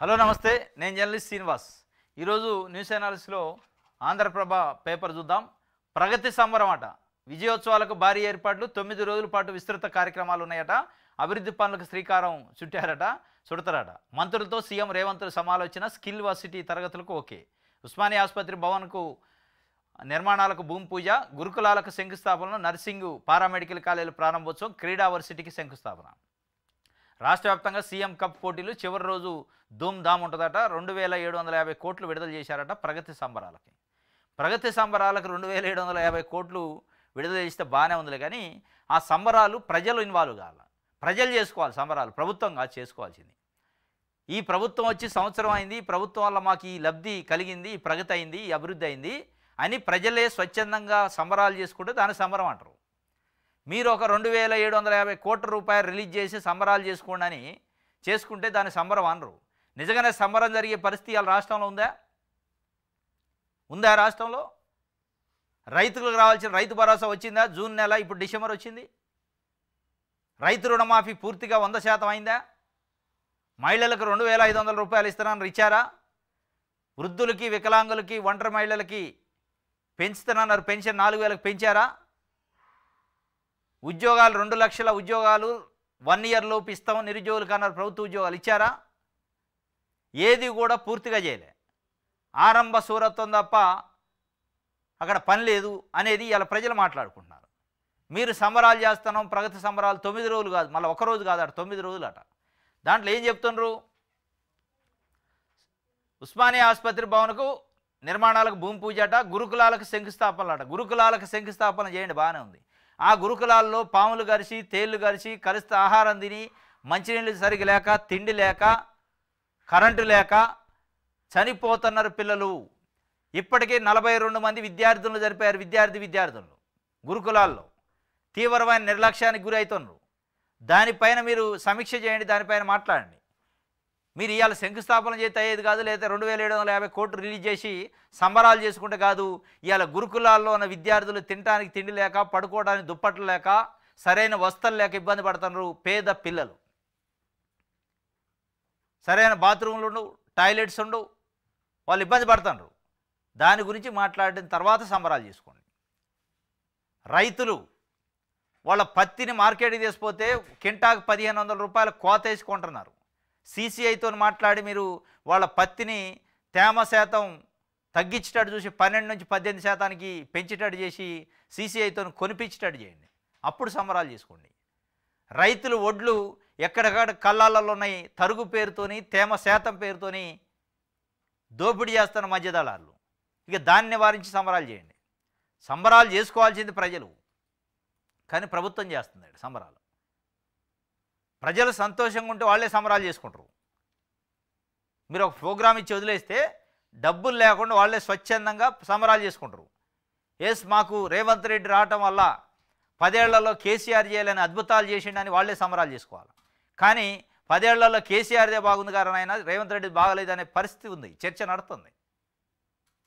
Hello నమస్తే, నేను journalist Srinivas. ఈరోజు న్యూస్ అనాలిసిస్లో ఆంధ్రప్రభ పేపర్ చూద్దాం. ప్రగతి సంబరం అట. విజయోత్సవాలకు భారీ ఏర్పాట్లు, 9 రోజుల పాటు విస్తృత కార్యక్రమాలు ఉన్నాయట. అభివృద్ధి పనులకు శ్రీకారం చుడతారట. మంత్రులతో సీఎం రేవంత్ సమాలోచన. స్కిల్ వర్సిటీ తరగతులకు ఓకే. ఉస్మానియా ఆసుపత్రి భవన్కు నిర్మాణాలకు భూమి పూజ. గురుకులాలకు శంకుస్థాపన. నర్సింగ్ పారామెడికల్ కాలేజీల ప్రారంభోత్సవం. క్రీడా వర్సిటీకి శంకుస్థాపన. రాష్ట్ర వ్యాప్తంగా సీఎం కప్ పోటీలు చివరి రోజు ధూమ్ ధామ్ ఉంటుందట. 2750 కోట్లు విడుదల చేశారట ప్రగతి సంబరాలకి. ప్రగతి సంబరాలకు 2750 కోట్లు విడుదల చేస్తే బాగానే ఉందిలే, కానీ ఆ సంబరాలు ప్రజలు ఇన్వాల్వ్ కావాలి. ప్రజలు చేసుకోవాలి సంబరాలు, ప్రభుత్వంగా చేసుకోవాల్సింది. ఈ ప్రభుత్వం వచ్చి సంవత్సరం అయింది, ఈ ప్రభుత్వం వల్ల మాకు ఈ లబ్ధి కలిగింది, ఈ ప్రగతి అయింది, ఈ అభివృద్ధి అయింది అని ప్రజలే స్వచ్ఛందంగా సంబరాలు చేసుకుంటే దాన్ని సంబరం అంటారు. మీరు ఒక 2750 కోట్ల రూపాయలు రిలీజ్ చేసి సంబరాలు చేసుకోండి అని చేసుకుంటే దాన్ని సంబరం అనరు. నిజంగానే సంబరం జరిగే పరిస్థితి ఇవాళ రాష్ట్రంలో ఉందా? రాష్ట్రంలో రైతులకు రావాల్సిన రైతు భరోసా వచ్చిందా? జూన్ నెల, ఇప్పుడు డిసెంబర్ వచ్చింది. రైతు రుణమాఫీ పూర్తిగా 100% అయిందా? మహిళలకు 2500 రూపాయలు ఇస్తానని ఇచ్చారా? వృద్ధులకి, వికలాంగులకి, ఒంటరి మహిళలకి పెంచుతానన్నారు, పెన్షన్ 4000కి పెంచారా? ఉద్యోగాలు 2 లక్షల ఉద్యోగాలు 1 ఇయర్ లోపు ఇస్తాం నిరుద్యోగులకు అన్నారు, ప్రభుత్వ ఉద్యోగాలు ఇచ్చారా? ఏది కూడా పూర్తిగా చేయలే. ఆరంభ సూరత్వం తప్ప అక్కడ పని లేదు అనేది ఇలా ప్రజలు మాట్లాడుకుంటున్నారు. మీరు సంబరాలు చేస్తున్నాం, ప్రగతి సంబరాలు 9 రోజులు కాదు, మళ్ళీ ఒక రోజు కాదు అట, 9 రోజులు అట. దాంట్లో ఏం చెప్తున్నారు? ఉస్మానియా ఆసుపత్రి భవన్కు నిర్మాణాలకు భూమి పూజ అట. గురుకులాలకు శంకుస్థాపనలు అట. గురుకులాలకు శంకుస్థాపన చేయండి, బాగానే ఉంది. ఆ గురుకులాల్లో పాములు గరిచి, తేళ్లు గరిచి, కలిస్తే ఆహారం తిని, మంచినీళ్ళు సరిగ్గా లేక, తిండి లేక, కరెంటు లేక చనిపోతున్నారు పిల్లలు. ఇప్పటికే 42 మంది విద్యార్థులను జరిపారు. విద్యార్థులు గురుకులాల్లో తీవ్రమైన నిర్లక్ష్యానికి గురి అవుతున్నారు. దానిపైన మీరు సమీక్ష చేయండి, దానిపైన మాట్లాడండి. మీరు ఇవాళ శంకుస్థాపన చేస్తే అయ్యేది కాదు, లేదా 2750 కోట్లు రిలీజ్ చేసి సంబరాలు చేసుకుంటే కాదు. ఇవాళ గురుకులాల్లో ఉన్న విద్యార్థులు తినడానికి తిండి లేక, పడుకోవడానికి దుప్పట్లు లేక, సరైన వస్తువులు లేక ఇబ్బంది పడుతున్నారు. పేద పిల్లలు, సరైన బాత్రూమ్లు ఉండవు, టాయిలెట్స్ ఉండవు, వాళ్ళు ఇబ్బంది పడుతున్నారు. దాని గురించి మాట్లాడిన తర్వాత సంబరాలు చేసుకోండి. రైతులు వాళ్ళ పత్తిని మార్కెట్కి తీసుకుపోతే కింటాకు 1500 రూపాయల కోత వేసుకుంటున్నారు. CCIతో మాట్లాడి మీరు వాళ్ళ పత్తిని తేమ శాతం తగ్గించేటట్టు చూసి 12 నుంచి 18% పెంచేటట్టు చేసి CCIతో కొనిపించేటట్టు చేయండి. అప్పుడు సంబరాలు చేసుకోండి. రైతులు ఒడ్లు ఎక్కడెక్కడ కళ్ళాలలో ఉన్నాయి, తరుగు పేరుతోని, తేమ శాతం పేరుతోని దోపిడీ చేస్తున్న మధ్యదళాలు. ఇక దాన్ని నివారించి సంబరాలు చేయండి. సంబరాలు చేసుకోవాల్సింది ప్రజలు, కానీ ప్రభుత్వం చేస్తుంది సంబరాలు. ప్రజలు సంతోషంగా ఉంటే వాళ్ళే సంబరాలు చేసుకుంటారు. మీరు ఒక ప్రోగ్రామ్ ఇచ్చి వదిలేస్తే డబ్బులు లేకుండా వాళ్ళే స్వచ్ఛందంగా సంబరాలు చేసుకుంటారు. మాకు రేవంత్ రెడ్డి రావటం వల్ల 10 ఏళ్లలో కేసీఆర్ చేయాలని అద్భుతాలు చేసిండని వాళ్ళే సంబరాలు చేసుకోవాలి. కానీ 10 ఏళ్లలో కేసీఆర్దే బాగుంది కానీ ఆయన రేవంత్ రెడ్డి బాగలేదు అనే పరిస్థితి ఉంది, చర్చ నడుస్తుంది.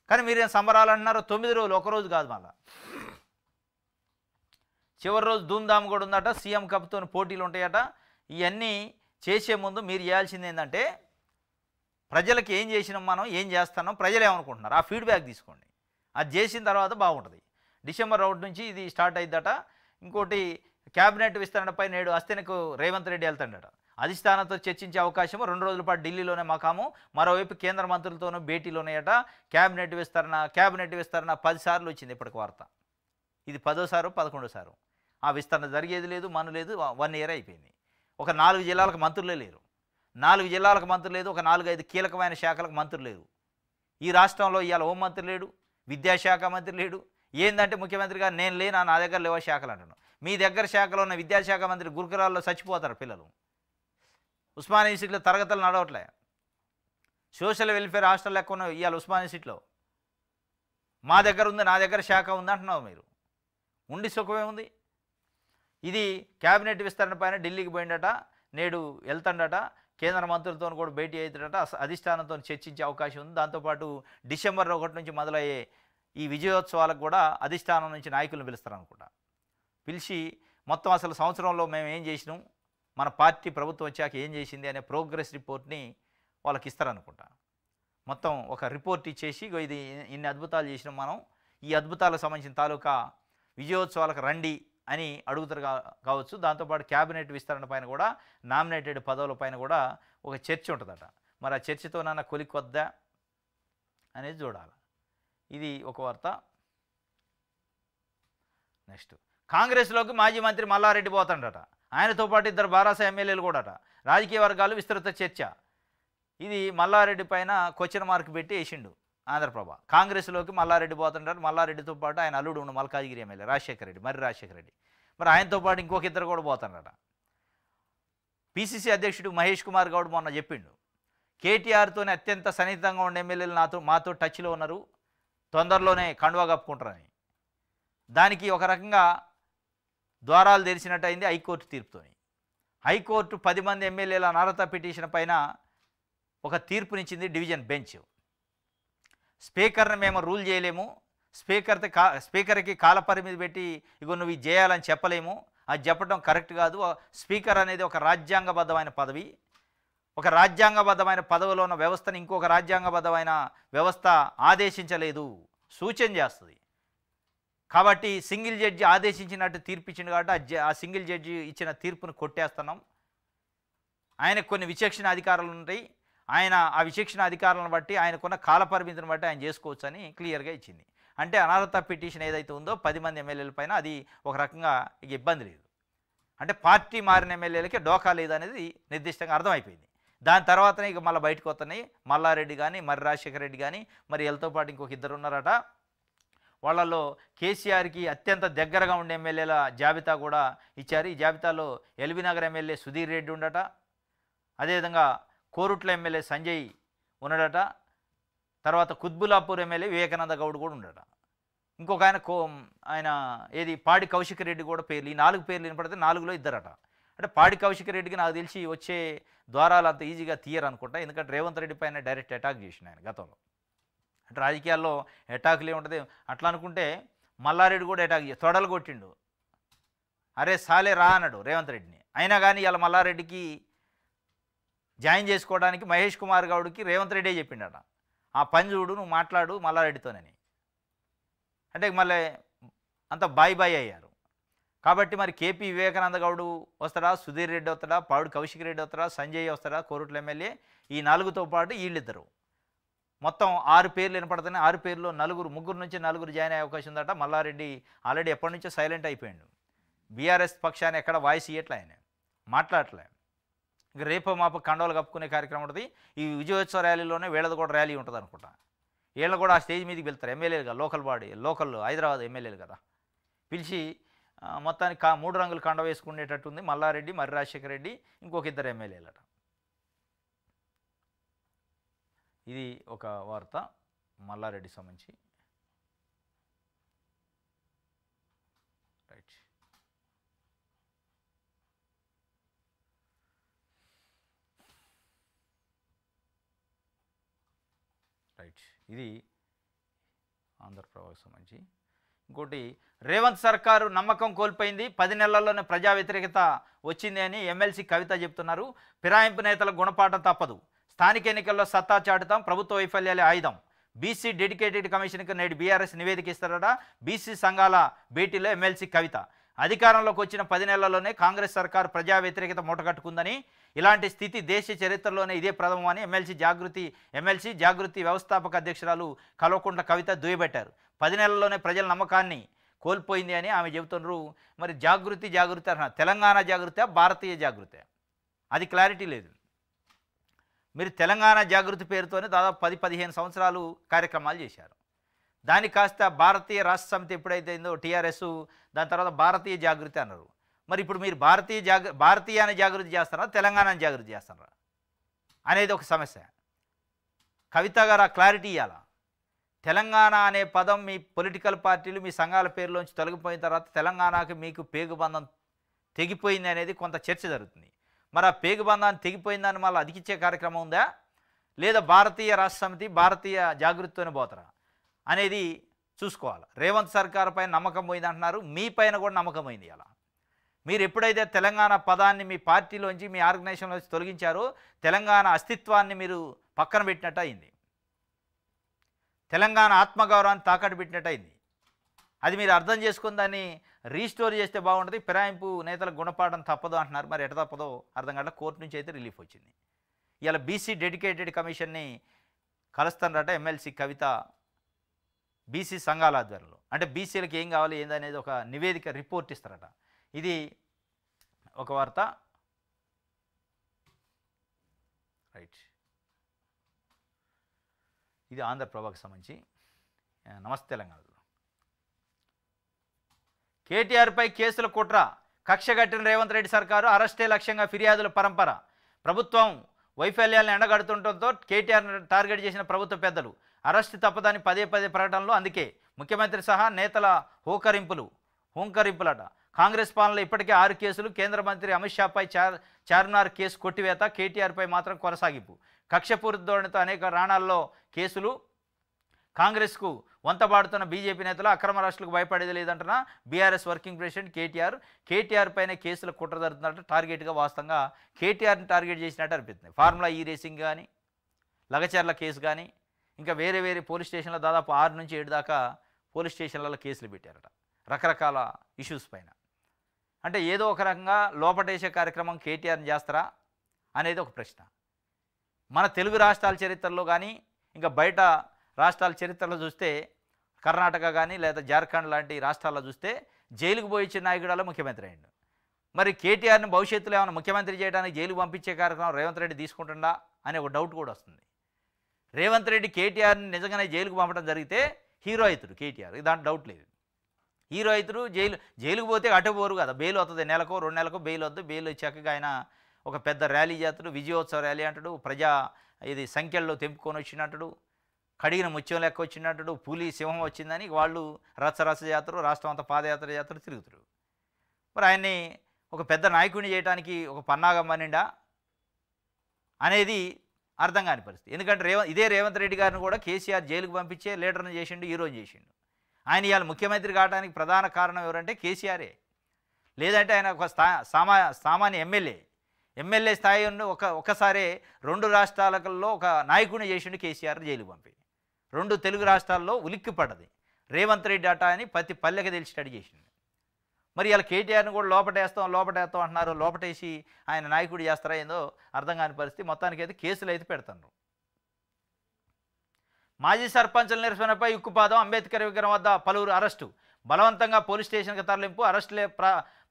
కానీ మీరేం సంబరాలు అంటున్నారు? 9 రోజులు, ఒక రోజు కాదు. మళ్ళా చివరి రోజు ధూమ్ధామ్ కూడా ఉందట. సీఎం కప్తో పోటీలు ఉంటాయట. ఇవన్నీ చేసే ముందు మీరు చేయాల్సింది ఏంటంటే, ప్రజలకు ఏం చేసినాం, మనం ఏం చేస్తున్నాం, ప్రజలు ఏమనుకుంటున్నారు, ఆ ఫీడ్బ్యాక్ తీసుకోండి. అది చేసిన తర్వాత బాగుంటుంది. డిసెంబర్ 1 నుంచి ఇది స్టార్ట్ అయిద్దట. ఇంకోటి, క్యాబినెట్ విస్తరణపై నేడు అస్తెనకు రేవంత్ రెడ్డి వెళ్తాడట. అధిష్టానంతో చర్చించే అవకాశం. 2 రోజుల పాటు ఢిల్లీలోనే మకాము. మరోవైపు కేంద్ర మంత్రులతోనూ భేటీలోనేయట. క్యాబినెట్ విస్తరణ 10 సార్లు వచ్చింది ఇప్పటికి వార్త. ఇది 10వ 11వ. ఆ విస్తరణ జరిగేది లేదు, మను లేదు. 1 ఇయర్ అయిపోయింది. ఒక 4 జిల్లాలకు మంత్రులే లేరు. 4 జిల్లాలకు మంత్రులు లేదు. ఒక 4-5 కీలకమైన శాఖలకు మంత్రులు లేరు. ఈ రాష్ట్రంలో ఇవాళ హోంమంత్రి లేడు, విద్యాశాఖ మంత్రి లేడు. ఏంటంటే ముఖ్యమంత్రిగా నేను లేనా, నా దగ్గర లేవో శాఖలు అంటున్నాను. మీ దగ్గర శాఖలో ఉన్న విద్యాశాఖ మంత్రి గురుకులాల్లో చచ్చిపోతారు పిల్లలు. ఉస్మానియా యూనివర్సిటీలో తరగతులు నడవట్లే. సోషల్ వెల్ఫేర్ హాస్టల్ లెక్క ఉన్న ఇవాళ ఉస్మానియా యూనివర్సిటీలో మా దగ్గర ఉంది, నా దగ్గర శాఖ ఉంది అంటున్నావు. మీరు ఉండి సుఖమే ఉంది. ఇది క్యాబినెట్ విస్తరణ పైన ఢిల్లీకి పోయిందట. నేడు వెళ్తాడట. కేంద్ర మంత్రులతో కూడా భేటీ అవుతాడట. అధిష్టానంతో చర్చించే అవకాశం ఉంది. దాంతోపాటు డిసెంబర్ 1 నుంచి మొదలయ్యే ఈ విజయోత్సవాలకు కూడా అధిష్టానం నుంచి నాయకులను పిలుస్తారనుకుంటా. పిలిచి మొత్తం అసలు సంవత్సరంలో మేము ఏం చేసినాం, మన పార్టీ ప్రభుత్వం వచ్చాక ఏం చేసింది అనే ప్రోగ్రెస్ రిపోర్ట్ని వాళ్ళకి ఇస్తారనుకుంటా. మొత్తం ఒక రిపోర్ట్ ఇచ్చేసి ఇగో ఇది ఇన్ని అద్భుతాలు చేసినాం మనం, ఈ అద్భుతాలకు సంబంధించిన తాలూకా విజయోత్సవాలకు రండి అని అడుగుతారు కావచ్చు. దాంతోపాటు క్యాబినెట్ విస్తరణ పైన కూడా, నామినేటెడ్ పదవుల పైన కూడా ఒక చర్చ ఉంటుందట. మరి ఆ చర్చతోనన్నా కొలికొద్దా అనేది చూడాలి. ఇది ఒక వార్త. నెక్స్ట్, కాంగ్రెస్లోకి మాజీ మంత్రి మల్లారెడ్డి పోతాడట. ఆయనతో పాటు ఇద్దరు బారాస ఎమ్మెల్యేలు కూడా అట. రాజకీయ వర్గాలు విస్తృత చర్చ. ఇది మల్లారెడ్డి పైన క్వశ్చన్ మార్క్ పెట్టి వేసిండు ఆంధ్రప్రభ. కాంగ్రెస్లోకి మల్లారెడ్డి పోతుంటారు. మల్లారెడ్డితో పాటు ఆయన అల్లుడు ఉన్న మల్కాజిగిరి ఎమ్మెల్యే రాజశేఖర రెడ్డి, మర్రి రాజశేఖర రెడ్డి, మరి ఆయనతో పాటు ఇంకొక ఇద్దరు కూడా పోతున్నారట. పిసిసి అధ్యక్షుడు మహేష్ కుమార్ గౌడ్ మొన్న చెప్పిండు, కేటీఆర్తోనే అత్యంత సన్నిహితంగా ఉండే ఎమ్మెల్యేలు మాతో టచ్లో ఉన్నారు, తొందరలోనే కండువా కప్పుకుంటారని. దానికి ఒక రకంగా ద్వారాలు తెరిచినట్టు అయింది హైకోర్టు తీర్పుతోని. హైకోర్టు 10 మంది ఎమ్మెల్యేల అనర్హత పిటిషన్ పైన ఒక తీర్పునిచ్చింది డివిజన్ బెంచ్. స్పీకర్ని మేము రూల్ చేయలేము, స్పీకర్కి కాలపరిమితి పెట్టి ఇగో నువ్వు ఇది చేయాలని చెప్పలేము, అది చెప్పడం కరెక్ట్ కాదు. స్పీకర్ అనేది ఒక రాజ్యాంగబద్ధమైన పదవి. ఒక రాజ్యాంగబద్ధమైన పదవిలో ఉన్న వ్యవస్థని ఇంకొక రాజ్యాంగబద్ధమైన వ్యవస్థ ఆదేశించలేదు, సూచన చేస్తుంది. కాబట్టి సింగిల్ జడ్జి ఆదేశించినట్టు తీర్పిచ్చింది కాబట్టి ఆ సింగిల్ జడ్జి ఇచ్చిన తీర్పును కొట్టేస్తున్నాం. ఆయనకు కొన్ని విచక్షణ అధికారాలు ఉంటాయి, ఆయన ఆ విచక్షణ అధికారాలను బట్టి ఆయనకున్న కాలపరిమితిని బట్టి ఆయన చేసుకోవచ్చు అని క్లియర్గా ఇచ్చింది. అంటే అనర్హత పిటిషన్ ఏదైతే ఉందో 10 మంది ఎమ్మెల్యేల పైన అది ఒక రకంగా ఇక ఇబ్బంది లేదు. అంటే పార్టీ మారిన ఎమ్మెల్యేలకి డోకా లేదు అనేది నిర్దిష్టంగా అర్థమైపోయింది. దాని తర్వాతనే ఇక మళ్ళీ బయటకు వస్తున్నాయి మల్లారెడ్డి కానీ, మర్రి రాజశేఖర రెడ్డి కానీ, మరి వీళ్ళతో పాటు ఇంకొక ఇద్దరు ఉన్నారట. వాళ్ళల్లో కేసీఆర్కి అత్యంత దగ్గరగా ఉండే ఎమ్మెల్యేల జాబితా కూడా ఇచ్చారు. ఈ జాబితాలో ఎల్బీ నగర్ ఎమ్మెల్యే సుధీర్ రెడ్డి ఉండట, అదేవిధంగా కోరుట్ల ఎమ్మెల్యే సంజయ్ ఉన్నాడట, తర్వాత కుత్బులాపూర్ ఎమ్మెల్యే వివేకానంద గౌడ్ కూడా ఉండట, ఇంకొక ఆయన ఏది పాడి కౌశిక్ రెడ్డి కూడా పేర్లు. ఈ 4 పేర్లు వినపడితే 4లో ఇద్దరట. అంటే పాడి కౌశిక్ రెడ్డికి నాకు తెలిసి వచ్చే ద్వారాలు అంత ఈజీగా తీయరు అనుకుంటా, ఎందుకంటే రేవంత్ రెడ్డి పైన డైరెక్ట్ అటాక్ చేసిన ఆయన గతంలో. అంటే రాజకీయాల్లో అటాకులు ఏముంటుంది అట్లా అనుకుంటే మల్లారెడ్డి కూడా అటాక్ చేసి తొడలు కొట్టిండు, అరే సాలే రా అన్నాడు రేవంత్ రెడ్డిని. అయినా కానీ ఇలా మల్లారెడ్డికి జాయిన్ చేసుకోవడానికి మహేష్ కుమార్ గౌడ్కి రేవంత్ రెడ్డే చెప్పిండట, ఆ పని చూడు నువ్వు మాట్లాడు మల్లారెడ్డితోనని. అంటే మళ్ళీ అంత బాయ్ బాయ్ అయ్యారు. కాబట్టి మరి కేపీ వివేకానంద గౌడ్ వస్తాడా, సుధీర్ రెడ్డి వస్తాడా, పావుడు కౌశిక్ రెడ్డి వస్తాడా, సంజయ్ వస్తాడా కోరుట్ల ఎమ్మెల్యే, ఈ 4తో పాటు వీళ్ళిద్దరు మొత్తం 6 పేర్లు వినపడుతున్నాయి. 6 పేర్లో 3 నుంచి 4 జాయిన్ అయ్యే అవకాశం ఉందట. మల్లారెడ్డి ఆల్రెడీ ఎప్పటి నుంచో సైలెంట్ అయిపోయాడు. బీఆర్ఎస్ పక్షాన్ని ఎక్కడ వాయిస్ ఇవ్వట్లే, ఆయన మాట్లాడలే. ఇక రేపో మాపో కండోలు కప్పుకునే కార్యక్రమం ఉంటుంది. ఈ విజయోత్సవ ర్యాలీలోనే వీళ్ళది కూడా ర్యాలీ ఉంటుంది అనుకుంటా. వీళ్ళు కూడా ఆ స్టేజ్ మీదకి వెళ్తారు ఎమ్మెల్యేలుగా, లోకల్ హైదరాబాద్ ఎమ్మెల్యేలు కదా, పిలిచి మొత్తానికి 3 రంగులు కండ వేసుకునేటట్టుంది మల్లారెడ్డి, మర్రి రాజశేఖర రెడ్డి, ఇంకొక ఇద్దరు ఎమ్మెల్యేలట. ఇది ఒక వార్త మల్లారెడ్డి సంబంధించి. రైట్, ఇది ఆంధ్రప్రభకు సంబంధించి. ఇంకోటి, రేవంత్ సర్కారు నమ్మకం కోల్పోయింది, 10 నెలల్లోనే ప్రజా వ్యతిరేకత వచ్చింది అని ఎమ్మెల్సీ కవిత చెప్తున్నారు. ఫిరాయింపు నేతల గుణపాఠం తప్పదు, స్థానిక ఎన్నికల్లో సత్తా చాటుతాం, ప్రభుత్వ వైఫల్యాలే ఆయుధం. బీసీ డెడికేటెడ్ కమిషన్కి నేడు బీఆర్ఎస్ నివేదిక ఇస్తారట. బీసీ సంఘాల భేటీలో ఎమ్మెల్సీ కవిత, అధికారంలోకి వచ్చిన 10 నెలల్లోనే కాంగ్రెస్ సర్కారు ప్రజా వ్యతిరేకత మూటగట్టుకుందని, ఇలాంటి స్థితి దేశ చరిత్రలోనే ఇదే ప్రథమమని ఎమ్మెల్సీ జాగృతి వ్యవస్థాపక అధ్యక్షురాలు కల్వకుంట్ల కవిత దుయ్యబట్టారు. 10 నెలల్లోనే ప్రజల నమ్మకాన్ని కోల్పోయింది అని ఆమె చెబుతున్నారు. మరి జాగృతి అంటున్నారు, తెలంగాణ జాగృతి, భారతీయ జాగృతి, అది క్లారిటీ లేదు. మీరు తెలంగాణ జాగృతి పేరుతోనే దాదాపు 10-15 సంవత్సరాలు కార్యక్రమాలు చేశారు. దానికి కాస్త భారతీయ రాష్ట్ర సమితి ఎప్పుడైతే అయిందో టీఆర్ఎస్, దాని తర్వాత భారతీయ జాగృతి అన్నారు. మరి ఇప్పుడు మీరు భారతీయాన్ని జాగృతి చేస్తారా, తెలంగాణని జాగృతి చేస్తారా అనేది ఒక సమస్య. కవిత గారు ఆ క్లారిటీ ఇవ్వాలా. తెలంగాణ అనే పదం మీ పొలిటికల్ పార్టీలు, మీ సంఘాల పేరులోంచి తొలగిపోయిన తర్వాత తెలంగాణకి మీకు పేగుబంధం తెగిపోయింది అనేది కొంత చర్చ జరుగుతుంది. మరి ఆ పేగుబంధాన్ని తెగిపోయిందని మళ్ళీ అతికిచ్చే కార్యక్రమం ఉందా, లేదా భారతీయ రాష్ట్ర సమితి, భారతీయ జాగృతితోనే పోతారా అనేది చూసుకోవాలి. రేవంత్ సర్కార్ పైన నమ్మకం పోయింది అంటున్నారు, మీ పైన కూడా నమ్మకం పోయింది. అలా మీరు ఎప్పుడైతే తెలంగాణ పదాన్ని మీ పార్టీలోంచి మీ ఆర్గనైజేషన్లోంచి తొలగించారో తెలంగాణ అస్తిత్వాన్ని మీరు పక్కన పెట్టినట్టు అయింది. తెలంగాణ ఆత్మగౌరవాన్ని తాకట్టు పెట్టినట్టు అయింది. అది మీరు అర్థం చేసుకుని దాన్ని రీస్టోర్ చేస్తే బాగుంటుంది. ఫిరాయింపు నేతలకు గుణపాఠం తప్పదు అంటున్నారు. మరి ఎట తప్పదో అర్థం కాదు. కోర్టు నుంచి అయితే రిలీఫ్ వచ్చింది. ఇలా బీసీ డెడికేటెడ్ కమిషన్ని కలుస్తారట ఎమ్మెల్సీ కవిత బీసీ సంఘాల ఆధ్వర్యంలో. అంటే బీసీలకు ఏం కావాలి ఏందనేది ఒక నివేదిక రిపోర్ట్ ఇస్తారట. ఇది ఒక వార్త. రైట్, ఇది ఆంధ్రప్రభకు సంబంధించి. నమస్తే తెలంగాణలో కేటీఆర్పై కేసుల కుట్ర, కక్షగట్టిన రేవంత్ రెడ్డి సర్కారు, అరెస్టే లక్ష్యంగా ఫిర్యాదుల పరంపర. ప్రభుత్వం వైఫల్యాలను ఎండగడుతుండటంతో కేటీఆర్ను టార్గెట్ చేసిన ప్రభుత్వ పెద్దలు అరెస్టు తప్పదని పదే పదే ప్రకటనలు. అందుకే ముఖ్యమంత్రి సహా నేతల హోంకరింపులట. కాంగ్రెస్ పాలనలో ఇప్పటికే 6 కేసులు. కేంద్ర మంత్రి అమిత్ షాపై చార్మినార్ కేసు కొట్టివేత, కేటీఆర్పై మాత్రం కొనసాగింపు. కక్షపూరిత ధోరణితో అనేక రాణాల్లో కేసులు. కాంగ్రెస్కు వంతబాడుతున్న బీజేపీ నేతలు అక్రమ అరెస్టులకు భయపడేది లేదంటున్న బీఆర్ఎస్ వర్కింగ్ ప్రెసిడెంట్ కేటీఆర్ పైన కేసుల కుట్ర జరుగుతున్నట్టు టార్గెట్గా వాస్తవంగా కేటీఆర్ని టార్గెట్ చేసినట్టు అనిపిస్తుంది. ఫార్ములా ఈ రేసింగ్ కానీ, లగచర్ల కేసు కానీ, ఇంకా వేరే వేరే పోలీస్ స్టేషన్లో దాదాపు 6 నుంచి 7 దాకా పోలీస్ స్టేషన్లలో కేసులు పెట్టారట రకరకాల ఇష్యూస్ పైన. అంటే ఏదో ఒక రకంగా లోపటేసే కార్యక్రమం కేటీఆర్ని చేస్తారా అనేది ఒక ప్రశ్న. మన తెలుగు రాష్ట్రాల చరిత్రలో కానీ ఇంకా బయట రాష్ట్రాల చరిత్రలో చూస్తే కర్ణాటక కానీ లేదా జార్ఖండ్ లాంటి రాష్ట్రాల్లో చూస్తే జైలుకు పోయించిన నాయకుడాలో ముఖ్యమంత్రి అయ్యిండు. మరి కేటీఆర్ని భవిష్యత్తులో ఏమైనా ముఖ్యమంత్రి చేయడానికి జైలుకు పంపించే కార్యక్రమం రేవంత్ రెడ్డి తీసుకుంటుండా అనే ఒక డౌట్ కూడా వస్తుంది. రేవంత్ రెడ్డి కేటీఆర్ని నిజంగానే జైలుకు పంపడం జరిగితే హీరో అవుతాడు కేటీఆర్, దాంట్లో డౌట్ లేదు. హీరో అవుతారు. జైలుకు పోతే అటు పోరు కదా, బెయిల్ అవుతుంది. నెలకో 2 నెలలకో బెయిల్ వద్దు. బెయిల్ చక్కగా ఆయన ఒక పెద్ద ర్యాలీ చేస్తాడు, విజయోత్సవ ర్యాలీ అంటాడు, ఇది సంఖ్యల్లో తెంపుకొని వచ్చినట్టు, కడిగిన ముత్యం లెక్క వచ్చినట్టు, పులి సింహం వచ్చిందని వాళ్ళు రచ్చరచ్చ చేస్తారు, రాష్ట్రం అంతా పాదయాత్ర చేస్తారు, తిరుగుతారు. మరి ఆయన్ని ఒక పెద్ద నాయకుడిని చేయడానికి ఒక పన్నాగం పనిండా అనేది అర్థం కాని పరిస్థితి. ఎందుకంటే ఇదే రేవంత్ రెడ్డి గారిని కూడా కేసీఆర్ జైలుకు పంపించే లీడర్ని చేసిండు, హీరోని చేసిండు. ఆయన ఇవాళ ముఖ్యమంత్రి కావడానికి ప్రధాన కారణం ఎవరంటే కేసీఆరే. లేదంటే ఆయన ఒక సామాన్య ఎమ్మెల్యే స్థాయి ఒకసారి 2 రాష్ట్రాలలో ఒక నాయకుడిని చేసిండు కేసీఆర్ జైలుకు పంపి. 2 తెలుగు రాష్ట్రాల్లో ఉలిక్కి పడ్డది. రేవంత్ రెడ్డి అట అని ప్రతి పల్లెకి తెలిసినట్టు చేసిండు. మరి ఇలా కేటీఆర్ని కూడా లోపటేస్తాం అంటున్నారు. లోపటేసి ఆయన నాయకుడు చేస్తారా ఏందో అర్థం కాని పరిస్థితి. మొత్తానికి అయితే కేసులు అయితే పెడతారు. మాజీ సర్పంచుల నిరసనపై ఉక్కుపాదం, అంబేద్కర్ విగ్రహం వద్ద పలువురు అరెస్టు, బలవంతంగా పోలీస్ స్టేషన్కి తరలింపు, అరెస్టులే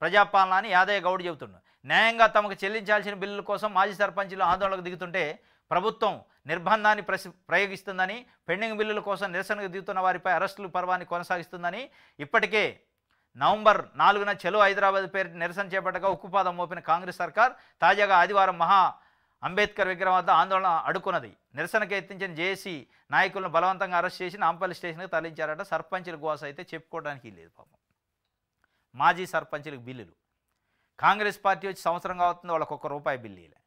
ప్రజాపాలన అని యాదయ్య గౌడ్ చెబుతున్నాడు. న్యాయంగా తమకు చెల్లించాల్సిన బిల్లుల కోసం మాజీ సర్పంచులు ఆందోళనకు దిగుతుంటే ప్రభుత్వం నిర్బంధాన్ని ప్రయోగిస్తుందని, పెండింగ్ బిల్లుల కోసం నిరసనకు దిగుతున్న వారిపై అరెస్టుల పర్వాన్ని కొనసాగిస్తుందని, ఇప్పటికే నవంబర్ 4న చలో హైదరాబాద్ పేరిట నిరసన చేపట్టగా ఉక్కుపాదం మోపిన కాంగ్రెస్ సర్కార్ తాజాగా ఆదివారం అంబేద్కర్ విగ్రహం వద్ద ఆందోళన అడ్డుకున్నది. నిరసనకు యత్నించిన జేఏసీ నాయకులను బలవంతంగా అరెస్ట్ చేసి నాంపల్లి స్టేషన్కి తరలించారట. సర్పంచుల గోస అయితే చెప్పుకోవడానికి లేదు పాపం. మాజీ సర్పంచులకు బిల్లులు కాంగ్రెస్ పార్టీ వచ్చి సంవత్సరం అవుతుంది, వాళ్ళకి ₹1 బిల్లు ఇలే.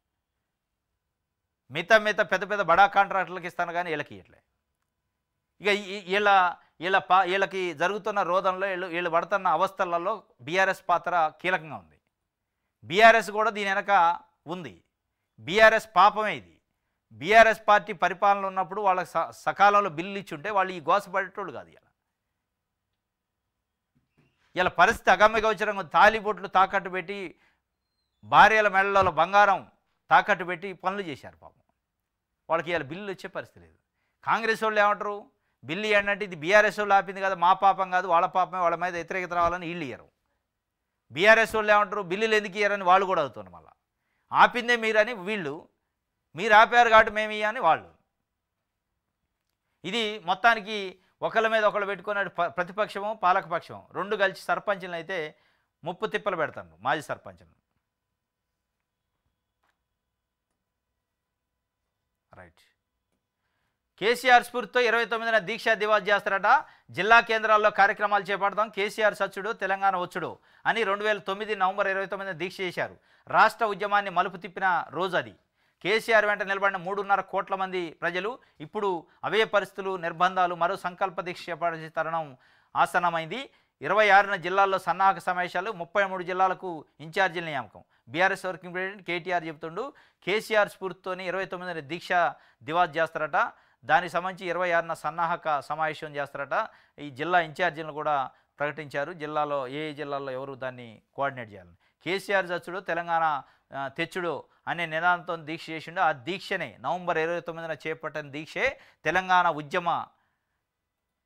మిగతా పెద్ద బడా కాంట్రాక్టర్లకు ఇస్తాను కానీ వీళ్ళకి ఇట్లే. ఇక వీళ్ళకి జరుగుతున్న రోదంలో వీళ్ళు పడుతున్న అవస్థలలో బీఆర్ఎస్ పాత్ర కీలకంగా ఉంది. బీఆర్ఎస్ కూడా దీని వెనక ఉంది. బీఆర్ఎస్ పాపమే ఇది. బీఆర్ఎస్ పార్టీ పరిపాలన ఉన్నప్పుడు వాళ్ళకి సకాలంలో బిల్లు ఇచ్చుంటే వాళ్ళు ఈ గోసపడేటోళ్ళు కాదు. ఇలా పరిస్థితి అగమ్యగోచరంగా తాలిబొట్లు తాకట్టు పెట్టి, భార్యల మెడలలో బంగారం తాకట్టు పెట్టి పనులు చేశారు పాపం. వాళ్ళకి ఇలా బిల్లులు వచ్చే పరిస్థితి లేదు. కాంగ్రెస్ వాళ్ళు ఏమంటారు, బిల్లు ఏంటంటే ఇది బీఆర్ఎస్ వాళ్ళు ఆపింది కదా, మా పాపం కాదు, వాళ్ళ పాపమే, వాళ్ళ మీద వ్యతిరేకత రావాలని వీళ్ళు ఇయ్యరు. బీఆర్ఎస్ వాళ్ళు ఏమంటారు, బిల్లులు ఎందుకు ఇయ్యారని వాళ్ళు కూడా అవుతున్నారు. మళ్ళీ ఆపిందే మీరని వీళ్ళు, మీరు ఆపారు కాబట్టి మేము ఇయ్యని వాళ్ళు. ఇది మొత్తానికి ఒకళ్ళ మీద ఒకళ్ళు పెట్టుకున్నాడు ప్రతిపక్షము పాలకపక్షం 2 కలిసి సర్పంచులను అయితే ముప్పు తిప్పలు పెడతాను. మాజీ సర్పంచులను. రైట్. కేసీఆర్ స్ఫూర్తితో 29న దీక్షా దివాస్ చేస్తారట. జిల్లా కేంద్రాల్లో కార్యక్రమాలు చేపడతాం, కేసీఆర్ సచ్చుడు తెలంగాణ వచ్చుడు అని 2009 నవంబర్ 29న దీక్ష చేశారు. రాష్ట్ర ఉద్యమాన్ని మలుపు తిప్పిన రోజు అది. కేసీఆర్ వెంట నిలబడిన 3.5 కోట్ల మంది ప్రజలు ఇప్పుడు అవే పరిస్థితులు, నిర్బంధాలు, మరో సంకల్ప దీక్ష చేపట్టే తరుణం ఆసన్నమైంది. 26న జిల్లాల్లో సన్నాహక సమావేశాలు, 33 జిల్లాలకు ఇన్ఛార్జీల నియామకం. బీఆర్ఎస్ వర్కింగ్ ప్రెసిడెంట్ కేటీఆర్ చెప్తుండు, కేసీఆర్ స్ఫూర్తితోని 29న దీక్ష దివాస్ చేస్తారట. దానికి సంబంధించి 26న సన్నాహక సమావేశం చేస్తారట. ఈ జిల్లా ఇన్ఛార్జీలను కూడా ప్రకటించారు. జిల్లాలో ఏ జిల్లాల్లో ఎవరు దాన్ని కోఆర్డినేట్ చేయాలని. కేసీఆర్ చచ్చుడు తెలంగాణ తెచ్చుడు అనే నినాదంతో దీక్ష చేసిండు. ఆ దీక్షనే నవంబర్ 29న చేపట్టిన దీక్షే తెలంగాణ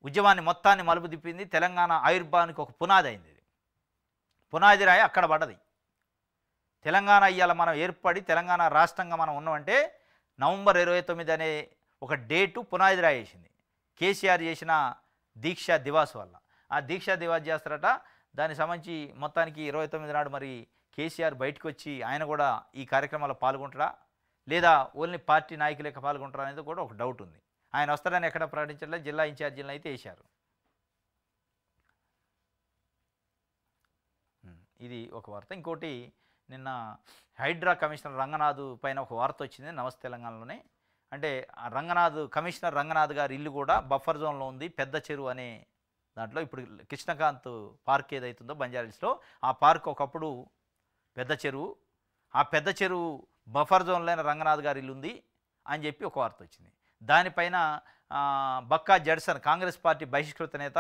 ఉద్యమాన్ని మొత్తాన్ని మలుపు తిప్పింది. తెలంగాణ ఆవిర్భావానికి ఒక పునాది అయింది. పునాది రాయి అక్కడ పడ్డది. తెలంగాణ ఇవాళ మనం ఏర్పడి తెలంగాణ రాష్ట్రంగా మనం ఉన్నామంటే నవంబర్ 29 అనే ఒక డేటు పునాది రాయి వేసింది కేసీఆర్ చేసిన దీక్ష దివాస్ వల్ల. ఆ దీక్ష దివాస్ చేస్తారట. దానికి సంబంధించి మొత్తానికి 29 నాడు మరి కేసీఆర్ బయటకు వచ్చి ఆయన కూడా ఈ కార్యక్రమాల్లో పాల్గొంటారా లేదా ఓన్లీ పార్టీ నాయకులే పాల్గొంటారా అనేది కూడా ఒక డౌట్ ఉంది. ఆయన వస్తాడని ఎక్కడ ప్రకటించట్లేదు. జిల్లా ఇన్ఛార్జీలను అయితే వేశారు. ఇది ఒక వార్త. ఇంకోటి నిన్న హైడ్రా కమిషనర్ రంగనాథ్ పైన ఒక వార్త వచ్చింది నమస్తే తెలంగాణలోనే. అంటే కమిషనర్ రంగనాథ్ గారి ఇల్లు కూడా బఫర్ జోన్లో ఉంది. పెద్ద చెరువు అనే దాంట్లో ఇప్పుడు కృష్ణకాంత్ పార్క్ ఏదైతుందో బంజారాహిల్స్లో ఆ పార్క్ ఒకప్పుడు పెద్ద చెరువు. ఆ పెద్ద చెరువు బఫర్ జోన్లో రంగనాథ్ గారి ఇల్లు ఉంది అని చెప్పి ఒక వార్త వచ్చింది. దానిపైన బక్కా జడ్సన్ కాంగ్రెస్ పార్టీ బహిష్కృత నేత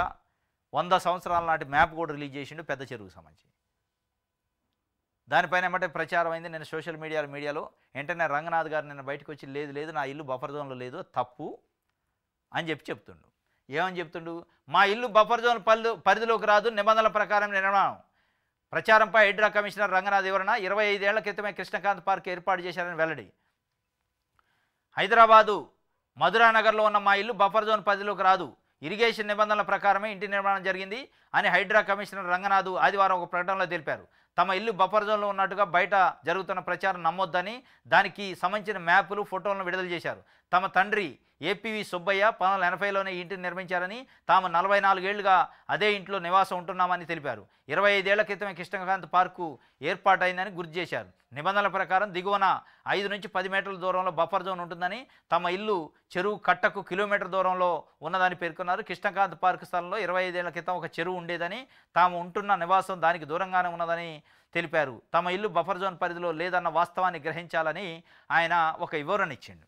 100 సంవత్సరాల నాటి మ్యాప్ కూడా రిలీజ్ చేసిండు పెద్ద చెరువుకు సంబంధించి. దానిపైన ఏమంటే ప్రచారం అయింది నేను సోషల్ మీడియాలో. వెంటనే రంగనాథ్ గారు నిన్న బయటకు వచ్చి లేదు నా ఇల్లు బఫర్ జోన్లో లేదు, తప్పు అని చెప్తుండు. ఏమని చెప్తుండు? మా ఇల్లు బఫర్ జోన్ పరిధిలోకి రాదు, నిబంధనల ప్రకారం నిర్మాణం. ప్రచారంపై హైడ్రా కమిషనర్ రంగనాథ్ వివరణ. 25 ఏళ్ల క్రితమే కృష్ణకాంత్ పార్క్ ఏర్పాటు చేశారని వెల్లడి. హైదరాబాదు మధురానగర్లో ఉన్న మా ఇల్లు బఫర్ జోన్ పరిధిలోకి రాదు, ఇరిగేషన్ నిబంధనల ప్రకారమే ఇంటి నిర్మాణం జరిగింది అని హైడ్రా కమిషనర్ రంగనాథ్ ఆదివారం ఒక ప్రకటనలో తెలిపారు. తమ ఇల్లు బఫర్ జోన్లో ఉన్నట్టుగా బయట జరుగుతున్న ప్రచారం నమ్మొద్దని దానికి సంబంధించిన మ్యాపులు ఫోటోలను విడుదల చేశారు. తమ తండ్రి ఏపీవి సుబ్బయ్య 1980లోనే ఈ ఇంటిని నిర్మించారని, తాము 44 ఏళ్లుగా అదే ఇంట్లో నివాసం ఉంటున్నామని తెలిపారు. 25 ఏళ్ల క్రితమే కృష్ణకాంత్ పార్కు ఏర్పాటైందని గుర్తు చేశారు. నిబంధనల ప్రకారం దిగువన 5 నుంచి 10 మీటర్ల దూరంలో బఫర్ జోన్ ఉంటుందని, తమ ఇల్లు చెరువు కట్టకు కిలోమీటర్ దూరంలో ఉన్నదని పేర్కొన్నారు. కృష్ణకాంత్ పార్క్ స్థలంలో 25 ఏళ్ల క్రితం ఒక చెరువు ఉండేదని, తాము ఉంటున్న నివాసం దానికి దూరంగానే ఉన్నదని తెలిపారు. తమ ఇల్లు బఫర్ జోన్ పరిధిలో లేదన్న వాస్తవాన్ని గ్రహించాలని ఆయన ఒక వివరణ ఇచ్చిండు.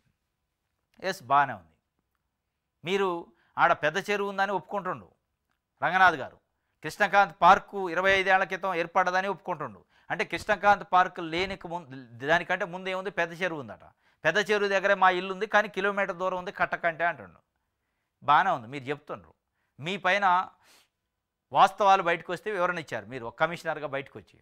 ఎస్, బాగానే ఉంది. మీరు ఆడ పెద్ద చెరువు ఉందని ఒప్పుకుంటుండు రంగనాథ్ గారు. కృష్ణకాంత్ పార్కు 25 ఏళ్ల క్రితం ఏర్పడ్డదని ఒప్పుకుంటుండు. అంటే కృష్ణకాంత్ పార్కు దానికంటే ముందు ఏముంది? పెద్ద చెరువు ఉందట. పెద్ద చెరువు దగ్గరే మా ఇల్లు ఉంది, కానీ కిలోమీటర్ దూరం ఉంది కట్టకంటే అంటుండు. బాగానే ఉంది, మీరు చెప్తుండ్రు. మీ పైన వాస్తవాలు బయటకు వస్తే వివరణ ఇచ్చారు మీరు ఒక కమిషనర్గా బయటకు వచ్చి.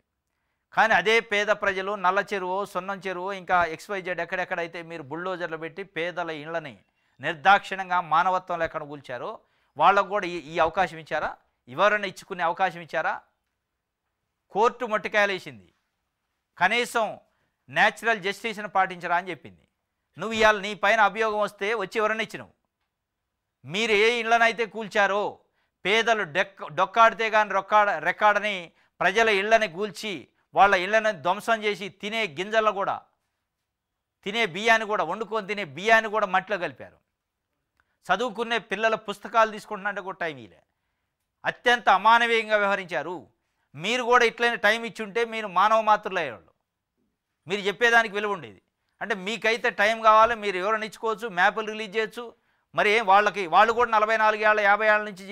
కానీ అదే పేద ప్రజలు నల్ల చెరువు, సున్నం చెరువు, ఇంకా XYZ ఎక్కడెక్కడైతే మీరు బుల్డోజర్లు పెట్టి పేదల ఇళ్లని నిర్దాక్షిణ్యంగా మానవత్వం లేకుండా కూల్చారో వాళ్ళకు కూడా ఈ అవకాశం ఇచ్చారా? వివరణ ఇచ్చుకునే అవకాశం ఇచ్చారా? కోర్టు మొట్టికాయలు వేసింది. కనీసం న్యాచురల్ జస్టిస్ని పాటించరా అని చెప్పింది. నువ్వు ఇవాళ నీ పైన అభియోగం వస్తే వచ్చి వివరణ ఇచ్చినావు. మీరు ఏ ఇళ్లనైతే కూల్చారో, పేదలు డొక్కాడితే కానీ రెక్కాడని ప్రజల ఇళ్లని కూల్చి వాళ్ళ ఇళ్లను ధ్వంసం చేసి తినే గింజల్లో కూడా, తినే బియ్యాన్ని కూడా, వండుకొని తినే బియ్యాన్ని కూడా మట్టిలో కలిపారు. చదువుకునే పిల్లల పుస్తకాలు తీసుకుంటున్నట్టు కూడా టైం ఇలే. అత్యంత అమానవీయంగా వ్యవహరించారు. మీరు కూడా ఇట్లనే టైం ఇచ్చుంటే మీరు మానవ మాతృలు అయ్యేవాళ్ళు. మీరు చెప్పేదానికి విలువ ఉండేది. అంటే మీకైతే టైం కావాలి, మీరు వివరణ ఇచ్చుకోవచ్చు, మ్యాపులు రిలీజ్ చేయొచ్చు. మరి వాళ్ళు కూడా 44 ఏళ్ళ 50 ఏళ్ళ నుంచి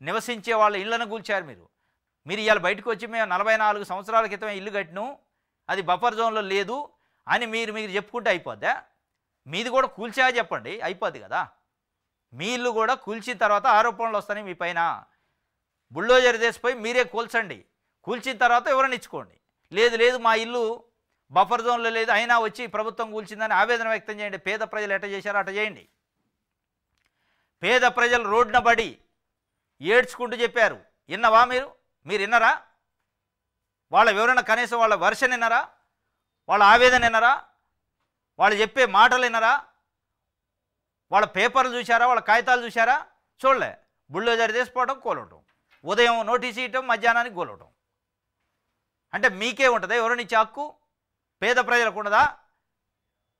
నివసించే వాళ్ళ ఇళ్లను కూల్చారు. మీరు ఇవాళ బయటకు వచ్చి మేము 44 సంవత్సరాల క్రితమే ఇల్లు కట్టినాం, అది బఫర్ జోన్లో లేదు అని మీరు చెప్పుకుంటే అయిపోద్దా? మీది కూడా కూల్చా చెప్పండి, అయిపోద్ది కదా. మీ ఇల్లు కూడా కూల్చిన తర్వాత ఆరోపణలు వస్తాయి మీ పైన. బుల్డోజర్ చేసిపోయి మీరే కూల్చండి, కూల్చిన తర్వాత వివరణ ఇచ్చుకోండి. లేదు మా ఇల్లు బఫర్ జోన్లో లేదు అయినా వచ్చి ప్రభుత్వం కూల్చిందని ఆవేదన వ్యక్తం చేయండి. పేద ప్రజలు ఎట్ట చేశారో అట్ట చేయండి. పేద ప్రజలు రోడ్డున పడి ఏడ్చుకుంటూ చెప్పారు. విన్నవా మీరు విన్నరా? వాళ్ళ వివరణ కనీసం వాళ్ళ వర్షన్ విన్నరా? వాళ్ళ ఆవేదన విన్నరా? వాళ్ళు చెప్పే మాటలు విన్నరా? వాళ్ళ పేపర్లు చూశారా? వాళ్ళ కాగితాలు చూశారా? చూడలే. బుల్డోజర్ తీసుకోవడం, కోలవటం, ఉదయం నోటీసు ఇవ్వటం, మధ్యాహ్నానికి కోలవటం. అంటే మీకే ఉంటుందా వివరణ ఇచ్చే హక్కు? పేద ప్రజలకు ఉండదా?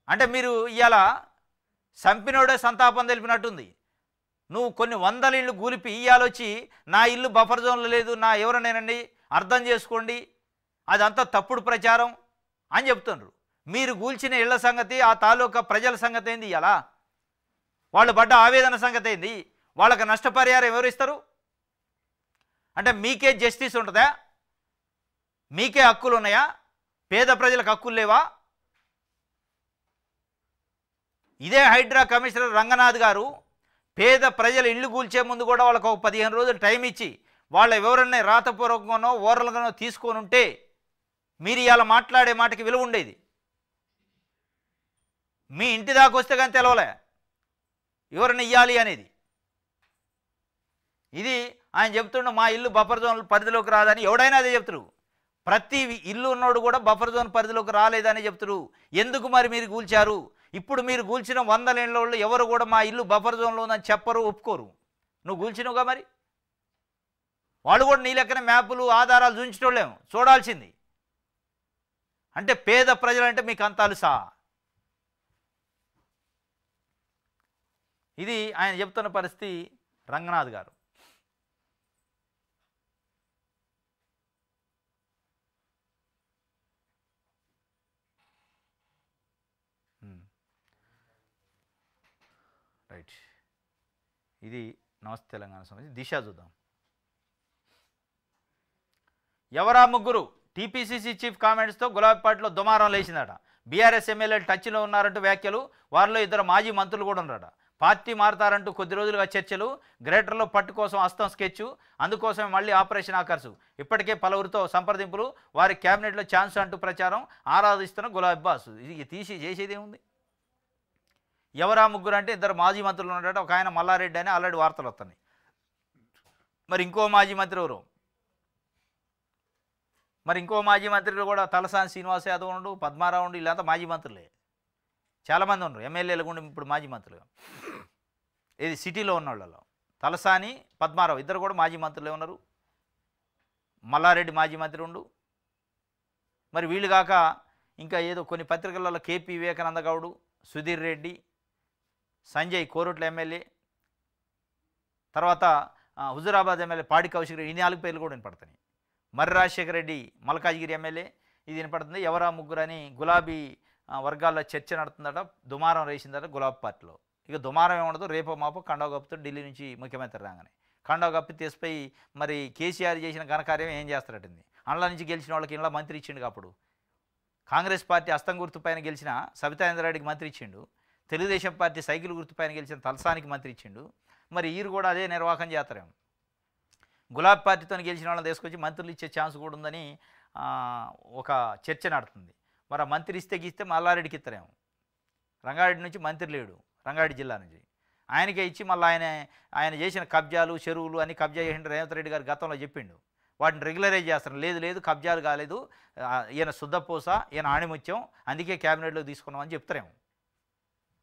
అంటే మీరు ఇవాళ సంపినోడే సంతాపం తెలిపినట్టుంది. నువ్వు కొన్ని వందల ఇళ్ళు కూలిపి ఇయ్యాలొచ్చి నా ఇల్లు బఫర్ జోన్లో లేదు, నా ఎవరనేనండి అర్థం చేసుకోండి, అదంతా తప్పుడు ప్రచారం అని చెప్తున్నారు. మీరు కూల్చిన ఇళ్ల సంగతి, ఆ తాలూకా ప్రజల సంగతి ఏంది, ఇలా వాళ్ళు పడ్డ ఆవేదన సంగతి ఏంది, వాళ్ళకి నష్టపరిహారం ఎవరు ఇస్తారు? అంటే మీకే జస్టిస్ ఉంటుందా? మీకే హక్కులు ఉన్నాయా? పేద ప్రజలకు హక్కులు లేవా? ఇదే హైడ్రా కమిషనర్ రంగనాథ్ గారు పేద ప్రజల ఇళ్ళు కూల్చే ముందు కూడా వాళ్ళకు ఒక 15 రోజులు టైం ఇచ్చి వాళ్ళ వివరణని రాతపూర్వకంగానో ఓరల్గానో తీసుకొని ఉంటే మీరు ఇవాళ మాట్లాడే మాటకి విలువ ఉండేది. మీ ఇంటి దాకా వస్తే కానీ తెలవలే ఎవరిని ఇవ్వాలి అనేది. ఇది ఆయన చెప్తుండే మా ఇల్లు బఫర్ జోన్ పరిధిలోకి రాదని. ఎవడైనా అదే చెప్తారు. ప్రతి ఇల్లు ఉన్నోడు కూడా బఫర్ జోన్ పరిధిలోకి రాలేదని చెప్తారు. ఎందుకు మరి మీరు కూల్చారు? ఇప్పుడు మీరు కూల్చిన 100 ఇళ్ళ వాళ్ళు ఎవరు కూడా మా ఇల్లు బఫర్ జోన్లో ఉందని చెప్పరు, ఒప్పుకోరు. నువ్వు కూల్చినవుగా మరి. వాళ్ళు కూడా నీ లెక్కన మ్యాపులు ఆధారాలు చూపించటోళ్ళేమో చూడాల్సింది. అంటే పేద ప్రజలంటే మీకు అంత అలుసా? ఇది ఆయన చెప్తున్న పరిస్థితి రంగనాథ్ గారు. రైట్, ఇది నమస్తే తెలంగాణ సంబంధించి. దిశ చూద్దాం. ఎవరా ముగ్గురు? టీపీసీసీ చీఫ్ కామెంట్స్తో గులాబీపాటిలో దుమారం లేచిందట. బీఆర్ఎస్ ఎమ్మెల్యేలు టచ్లో ఉన్నారంటూ వ్యాఖ్యలు. వారిలో 2 మాజీ మంత్రులు కూడా ఉన్నారట. పార్టీ మారతారంటూ కొద్ది రోజులుగా చర్చలు. గ్రేటర్లో పట్టు కోసం హస్తం స్కెచ్, అందుకోసమే మళ్ళీ ఆపరేషన్ ఆకర్షు. ఇప్పటికే పలువురితో సంప్రదింపులు. వారి క్యాబినెట్లో ఛాన్స్ అంటూ ప్రచారం. ఆరాధిస్తున్న గులాబీ బాసు. ఇది తీసి చేసేది ఏముంది? ఎవరా ముగ్గురు అంటే 2 మాజీ మంత్రులు ఉన్నారట. ఒక ఆయన మల్లారెడ్డి అని ఆల్రెడీ వార్తలు వస్తున్నాయి. మరి ఇంకో మాజీ మంత్రి ఎవరు? మరి ఇంకో మాజీ మంత్రులు కూడా తలసాని శ్రీనివాస్ యాదవ్ ఉండు, పద్మారావు ఉండు, వీళ్ళంతా మాజీ మంత్రులే. చాలామంది ఉన్నారు ఎమ్మెల్యేలు కూడా ఇప్పుడు మాజీ మంత్రులు. ఇది సిటీలో ఉన్న వాళ్ళలో తలసాని, పద్మారావు ఇద్దరు కూడా మాజీ మంత్రులే ఉన్నారు. మల్లారెడ్డి మాజీ మంత్రి ఉండు. మరి వీళ్ళు కాక ఇంకా ఏదో కొన్ని పత్రికలలో కేపీ వివేకానంద గౌడు, సుధీర్ రెడ్డి, సంజయ్ కోరుట్ల ఎమ్మెల్యే, తర్వాత హుజురాబాద్ ఎమ్మెల్యే పాడి కౌశిక్ రెడ్డి, ఈ 4 పేర్లు కూడా వినపడుతున్నాయి. మర్రి రాజశేఖర రెడ్డి మల్కాజ్గిరి ఎమ్మెల్యే, ఇది వినపడుతుంది. ఎవరా ముగ్గురు అని గులాబీ వర్గాల్లో చర్చ నడుతుందట. దుమారం రేసిందట గులాబీ పార్టీలో. ఇక దుమారం ఏముండదు, రేపో మాపో కండవ కప్పుతో ఢిల్లీ నుంచి ముఖ్యమంత్రి రాగానే కండవ కప్పి తీసిపోయి మరి కేసీఆర్ చేసిన ఘనకార్యం ఏం చేస్తారటండి. అండ్ల నుంచి గెలిచిన వాళ్ళకి ఇంట్లో మంత్రి ఇచ్చిండు. అప్పుడు కాంగ్రెస్ పార్టీ హస్తం గుర్తు పైన గెలిచిన సబితాయింద్రారెడ్డికి మంత్రి ఇచ్చిండు. తెలుగుదేశం పార్టీ సైకిల్ గుర్తు పైన గెలిచిన తలసానికి మంత్రి ఇచ్చిండు. మరి వీరు కూడా అదే నిర్వాహకం చేస్తారేమో. గులాబీ పార్టీతో గెలిచిన వాళ్ళని తీసుకొచ్చి మంత్రులు ఇచ్చే ఛాన్స్ కూడా ఉందని ఒక చర్చ నడుతుంది. మరి ఆ మంత్రి ఇస్తే గీస్తే మల్లారెడ్డికి ఇస్తారేమో. రంగారెడ్డి నుంచి మంత్రి లేడు, రంగారెడ్డి జిల్లా నుంచి. ఆయనకే ఇచ్చి మళ్ళీ ఆయన చేసిన కబ్జాలు, చెరువులు అన్ని కబ్జా చేసిండు. రేవంత్ రెడ్డి గారు గతంలో చెప్పిండు. వాటిని రెగ్యులరైజ్ చేస్తారు. లేదు కబ్జాలు కాలేదు, ఈయన శుద్ధపూస, ఈయన ఆణిముత్యం, అందుకే క్యాబినెట్లో తీసుకున్నామని చెప్తారేమో.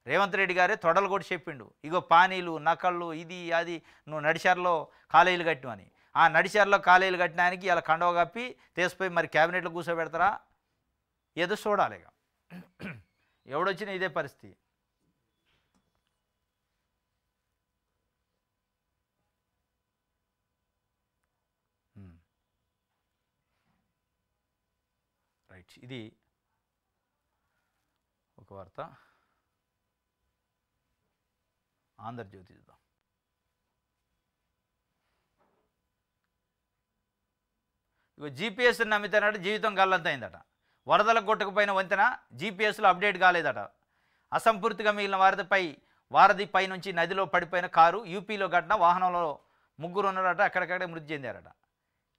రేవంత్ రెడ్డి గారే తొడలు కూడా చెప్పిండు. ఇగో పానీలు, నకళ్ళు, ఇది అది, నువ్వు నడిచారులో కాలేజీలు కట్టివని. ఆ నడిచారులో కాలేజీలు కట్టినానికి ఇలా కండవ కప్పి తీసిపోయి మరి క్యాబినెట్లో కూర్చోబెడతారా? ఏదో చూడాలి. ఇక ఎవడొచ్చినా ఇదే పరిస్థితి. రైట్, ఇది ఒక వార్త. ఆంధ్రజ్యోతి చూద్దాం. ఇగో జీపీఎస్ నమ్మితేనట జీవితం గల్లంతైందట. వరదలకు కొట్టుకుపోయిన వంతెన జీపీఎస్లో అప్డేట్ కాలేదట. అసంపూర్తిగా మిగిలిన వారధి పై నుంచి నదిలో పడిపోయిన కారు. యూపీలో ఘటన. వాహనంలో 3 ఉన్నారట. అక్కడికక్కడే మృతి చెందారట.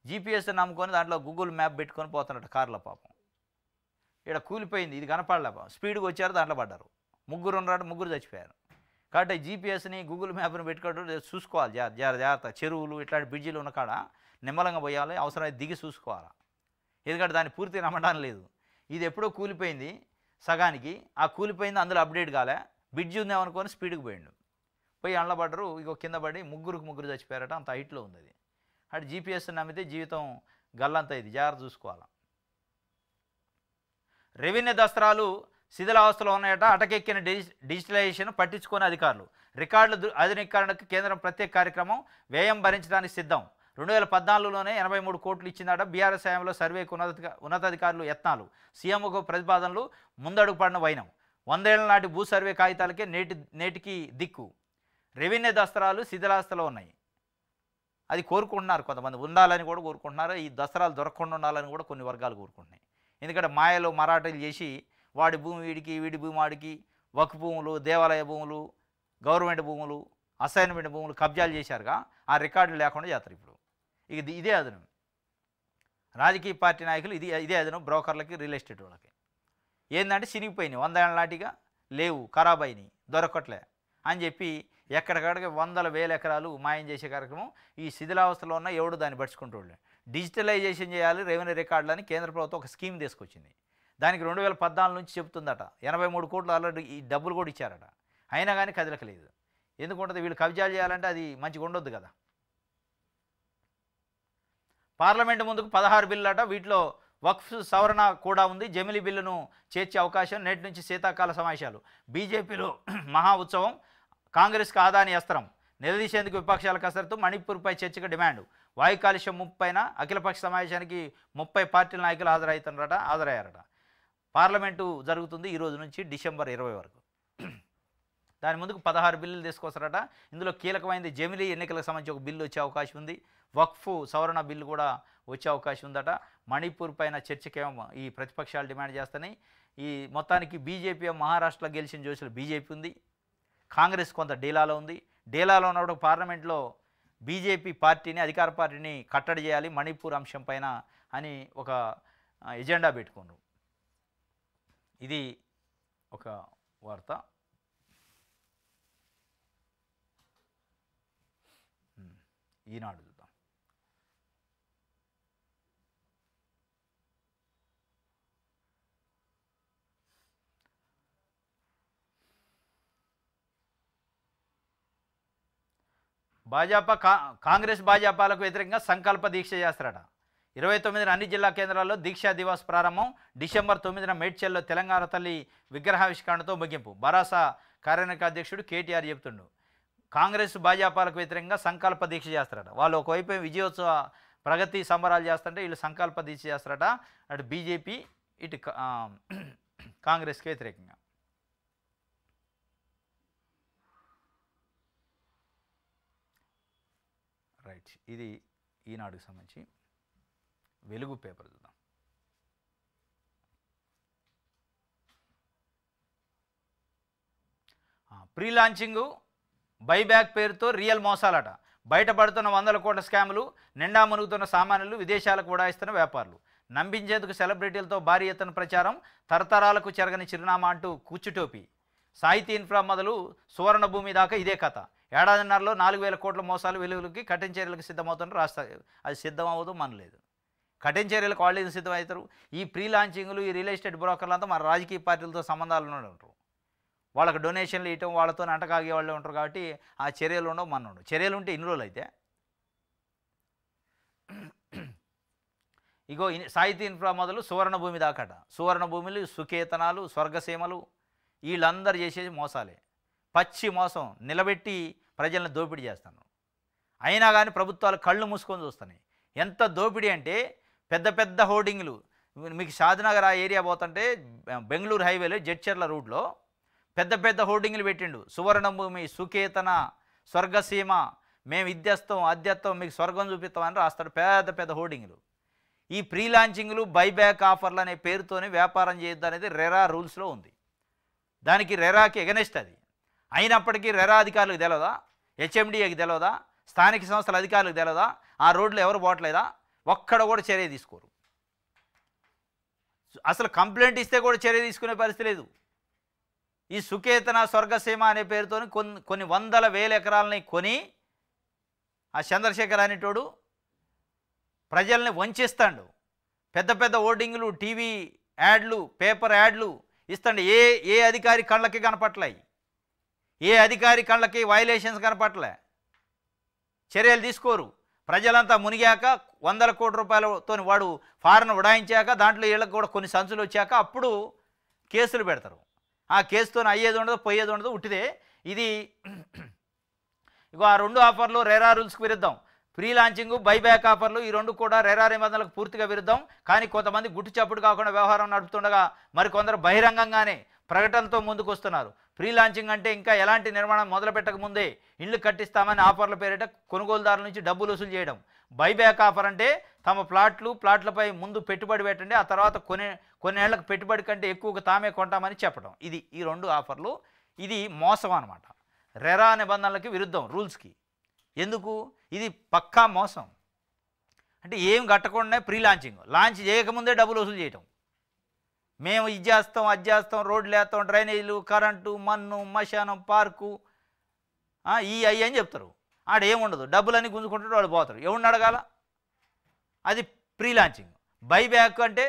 జీపీఎస్ నమ్ముకొని దాంట్లో గూగుల్ మ్యాప్ పెట్టుకొని పోతున్నట్టు కార్లో. పాపం ఇక్కడ కూలిపోయింది, ఇది కనపడలే. స్పీడ్గా వచ్చారు, దాంట్లో పడ్డారు. 3 ఉన్నారట, 3 చచ్చిపోయారు. కాబట్టి జీపీఎస్ని గూగుల్ మ్యాప్ని పెట్టుకోవడం చూసుకోవాలి. జాగ్రత్త. చెరువులు ఇట్లాంటి బ్రిడ్జిలు ఉన్న కాడ నిమ్మలంగా పోయాలి. అవసరమైతే దిగి చూసుకోవాలి. ఎందుకంటే దాన్ని పూర్తిగా నమ్మడం లేదు. ఇది ఎప్పుడో కూలిపోయింది సగానికి. ఆ కూలిపోయింది, అందులో అప్డేట్ కాలే. బ్రిడ్జి ఉందేమనుకొని స్పీడ్కి పోయిండు. పోయి అండ్ల పడ్డరు. ఇగో కింద పడి 3 చచ్చిపోయారట. అంత హైట్లో ఉంది అది. అటు జీపీఎస్ నమ్మితే జీవితం గల్లంత. ఇది జాగ్రత్త చూసుకోవాలి. రెవెన్యూ దస్త్రాలు శిథిలావస్థలో ఉన్నాయట. అటకెక్కిన డిజిటలైజేషన్ పట్టించుకునే అధికారులు. రికార్డుల ఆధునీకరణకు కేంద్రం ప్రత్యేక కార్యక్రమం, వ్యయం భరించడానికి సిద్ధం. 2014లోనే 83 కోట్లు ఇచ్చిందట. బీఆర్ఎస్ హయాంలో సర్వేకు ఉన్నతాధికారులు యత్నాలు, సీఎంకు ప్రతిపాదనలు, ముందడుగు పడిన వైనం. 100 ఏళ్ల నాటి భూ సర్వే కాగితాలకే నేటికి దిక్కు. రెవెన్యూ దస్త్రాలు శిథిలావస్థలో ఉన్నాయి. అది కోరుకుంటున్నారు కొంతమంది, ఉండాలని కూడా కోరుకుంటున్నారు. ఈ దసరాలు దొరకకుండా ఉండాలని కూడా కొన్ని వర్గాలు కోరుకుంటున్నాయి. ఎందుకంటే మాయలో మరాఠీలు చేసి వాడి భూమి వీడికి, వీడి భూమి వాడికి, వక్ఫ్ భూములు, దేవాలయ భూములు, గవర్నమెంట్ భూములు, అసైన్మెంట్ భూములు కబ్జాలు చేశారుగా. ఆ రికార్డులు లేకుండా చేస్తారు ఇప్పుడు. ఇదే అదనం రాజకీయ పార్టీ నాయకులు, ఇదే అదనం బ్రోకర్లకి, రియల్ ఎస్టేట్ వాళ్ళకి. ఏంటంటే చినిగిపోయినాయి, 100 ఏళ్ళ నాటిగా లేవు, ఖరాబ్ అయినాయి, దొరకట్లే అని చెప్పి ఎక్కడికక్కడికి 100,000 ఎకరాలు మాయం చేసే కార్యక్రమం. ఈ శిథిలావస్థలో ఉన్న ఎవడు దాన్ని పడుచుకుంటూ డిజిటలైజేషన్ చేయాలి రెవెన్యూ రికార్డులని కేంద్ర ప్రభుత్వం ఒక స్కీమ్ తీసుకొచ్చింది. దానికి 2014 నుంచి చెబుతుందట. 83 కోట్లు ఆల్రెడీ ఈ డబ్బులు కూడా ఇచ్చారట. అయినా కానీ కదలకలేదు. ఎందుకుంటుంది? వీళ్ళు కబ్జాలు చేయాలంటే అది మంచిగా ఉండొద్దు కదా. పార్లమెంటు ముందుకు 16 బిల్లు అట. వీటిలో వక్ఫ్ సవరణ కూడా ఉంది. జమిలీ బిల్లును చేర్చే అవకాశం. నేటి నుంచి శీతాకాల సమావేశాలు. బీజేపీలో మహా ఉత్సవం. కాంగ్రెస్కి ఆదాని అస్త్రం. నిలదీసేందుకు విపక్షాల కసరత్తు. మణిపూర్పై చర్చకు డిమాండ్. వాయు కాలుష్యం ముప్పైన అఖిలపక్ష సమావేశానికి 30 పార్టీల నాయకులు హాజరయ్యారట. పార్లమెంటు జరుగుతుంది ఈ రోజు నుంచి డిసెంబర్ 20 వరకు. దాని ముందుకు 16 బిల్లులు తీసుకొస్తారట. ఇందులో కీలకమైనది జమిలీ ఎన్నికలకు సంబంధించి ఒక బిల్లు వచ్చే అవకాశం ఉంది. వక్ఫ్ సవరణ బిల్లు కూడా వచ్చే అవకాశం ఉందట. మణిపూర్ పైన చర్చకేమో ఈ ప్రతిపక్షాలు డిమాండ్ చేస్తున్నాయి. ఈ మొత్తానికి బీజేపీ మహారాష్ట్రలో గెలిచిన జోషులు బీజేపీ ఉంది. కాంగ్రెస్ కొంత డీలాలో ఉంది. డీలాలో ఉన్నప్పుడు పార్లమెంట్లో బీజేపీ పార్టీని, అధికార పార్టీని కట్టడి చేయాలి మణిపూర్ అంశం పైన అని ఒక ఎజెండా పెట్టుకున్నారు. ఇది ఒక వార్త. ఈనాడు చూద్దాం. కాంగ్రెస్ భాజపాలకు వ్యతిరేకంగా సంకల్ప దీక్ష చేస్తారట. 29న అన్ని జిల్లా కేంద్రాల్లో దీక్షా దివాస్ ప్రారంభం. డిసెంబర్ 9న మేడ్చల్లో తెలంగాణ తల్లి విగ్రహావిష్కరణతో ముగింపు. భరాసా కార్యనిర్వాహక అధ్యక్షుడు కేటీఆర్ చెప్తుండు. కాంగ్రెస్ భాజపాలకు వ్యతిరేకంగా సంకల్ప దీక్ష చేస్తారట. వాళ్ళు ఒకవైపు విజయోత్సవ ప్రగతి సంబరాలు చేస్తుంటే వీళ్ళు సంకల్ప దీక్ష చేస్తారట. అటు బీజేపీ, ఇటు కాంగ్రెస్కి వ్యతిరేకంగా. రైట్, ఇది ఈనాడుకు సంబంధించి. వెలుగు పేపర్ చూద్దాం. ప్రీ లాంచింగు బైబ్యాక్ పేరుతో రియల్ మోసాలట. బయటపడుతున్న 100 కోట్ల స్కాములు. నిండా మునుగుతున్న సామాన్యులు, విదేశాలకు ఉడాయిస్తున్న వ్యాపారులు. నంబించేందుకు సెలబ్రిటీలతో భారీ ఎత్తున ప్రచారం. తరతరాలకు చెరగని చిరునామా అంటూ కూచుటోపి. సాహితీ ఇన్ఫ్రా మొదలు సువర్ణ భూమి దాకా ఇదే కథ. ఏడాదిన్నరలో 4,000 కోట్ల మోసాలు వెలుగులకి. కఠిన చర్యలకు సిద్ధమవుతున్న రాష్ట్ర అది సిద్ధమవుతూ మనలేదు. కఠిన చర్యలకు వాళ్ళు సిద్ధమవుతారు. ఈ ప్రీ లాంచింగ్లు, ఈ రియల్ ఎస్టేట్ బ్రోకర్లు అంతా మన రాజకీయ పార్టీలతో సంబంధాలు ఉంటారు. వాళ్ళకి డొనేషన్లు ఇవ్వటం, వాళ్ళతో అంటకాగే వాళ్ళు ఉంటారు. కాబట్టి ఆ చర్యలు ఉండవు, మన ఉండవు. చర్యలు ఉంటే ఇన్ని రోజులు అయితే. ఇగో సాహితీ ఇన్ఫ్రా మొదలు సువర్ణ భూమి దాకట. సువర్ణ భూములు, సుకేతనాలు, స్వర్గసీమలు వీళ్ళందరూ చేసేది మోసాలే. పచ్చి మోసం నిలబెట్టి ప్రజలను దోపిడీ చేస్తాను. అయినా కానీ ప్రభుత్వాలు కళ్ళు మూసుకొని చూస్తున్నాయి. ఎంత దోపిడీ అంటే పెద్ద పెద్ద హోర్డింగ్లు. మీకు షాద్నగర్ ఆ ఏరియా పోతుంటే బెంగళూరు హైవేలో జడ్చర్ల రూట్లో పెద్ద పెద్ద హోర్డింగ్లు పెట్టిండు. సువర్ణ భూమి, సుకేతన, స్వర్గసీమ, మేము ఇద్దేస్తాం, అద్యత్వం, మీకు స్వర్గం చూపిస్తామని రాస్తాడు. పెద్ద పెద్ద హోర్డింగ్లు. ఈ ప్రీ లాంచింగ్లు, బైబ్యాక్ ఆఫర్లు అనే పేరుతోనే వ్యాపారం చేయొద్దు అనేది రెరా రూల్స్లో ఉంది. దానికి రెరాకి ఎగనెస్ట్ అది. అయినప్పటికీ రెరా అధికారులకు తెలియదా? హెచ్ఎండిఏకి తెలియదా? స్థానిక సంస్థల అధికారులకు తెలియదా? ఆ రోడ్లు ఎవరు పోవట్లేదా? ఒక్కడ కూడా చర్య తీసుకోరు. అసలు కంప్లైంట్ ఇస్తే కూడా చర్య తీసుకునే పరిస్థితి లేదు. ఈ సుకేతన, స్వర్గసీమ అనే పేరుతో కొన్ని 100,000 ఎకరాలని కొని ఆ చంద్రశేఖర్ అనేటోడు ప్రజల్ని వంచిస్తాడు. పెద్ద పెద్ద హోర్డింగ్లు, టీవీ యాడ్లు, పేపర్ యాడ్లు ఇస్తాడు. ఏ అధికారి కళ్ళకి కనపట్లేయి. ఏ అధికారి కళ్ళకి వైలేషన్స్ కనపట్లే. చర్యలు తీసుకోరు. ప్రజలంతా మునిగాక 100 కోట్ల రూపాయలతో వాడు ఫారెన్ ఉడాయించాక, దాంట్లో వీళ్ళకి కూడా కొన్ని సంచులు వచ్చాక అప్పుడు కేసులు పెడతారు. ఆ కేసుతో అయ్యేది ఉండదు, పోయేది ఉండదు, ఉట్టిదే. ఇది ఇగో ఆ 2 ఆఫర్లు రెరా రూల్స్కి విరుద్ధం. ఫ్రీ లాంచింగ్, బైబ్యాక్ ఆఫర్లు ఈ 2 కూడా రెరా నిబంధనలకు పూర్తిగా విరుద్ధం. కానీ కొంతమంది గుట్టు చప్పుడు కాకుండా వ్యవహారం నడుపుతుండగా మరికొందరు బహిరంగంగానే ప్రకటనలతో ముందుకు వస్తున్నారు. ఫ్రీ లాంచింగ్ అంటే ఇంకా ఎలాంటి నిర్మాణం మొదలు పెట్టక ముందే ఇళ్ళు కట్టిస్తామని ఆఫర్ల పేరిట కొనుగోలుదారుల నుంచి డబ్బులు వసూలు చేయడం. బైబ్యాక్ ఆఫర్ అంటే తమ ప్లాట్లపై ముందు పెట్టుబడి పెట్టండి, ఆ తర్వాత కొన్నేళ్లకు పెట్టుబడి కంటే ఎక్కువగా తామే కొంటామని చెప్పడం. ఇది ఈ 2 ఆఫర్లు. ఇది మోసం అన్నమాట. రెరా నిబంధనలకి విరుద్ధం, రూల్స్కి. ఎందుకు? ఇది పక్కా మోసం. అంటే ఏం కట్టకుండానే ప్రీ లాంచింగ్, లాంచ్ చేయకముందే డబ్బులు వసూలు చేయటం. మేము ఇది చేస్తాం, అది చేస్తాం, రోడ్లు వేస్తాం, డ్రైనేజీలు, కరెంటు, మన్ను, మశానం, పార్కు, అయ్యి అని చెప్తారు. ఆడ ఏముండదు, డబ్బులన్నీ గుంజుకుంటాడు, వాళ్ళు పోతారు. ఎవరిని అడగాల? అది ప్రీ లాంచింగ్. బైబ్యాక్ అంటే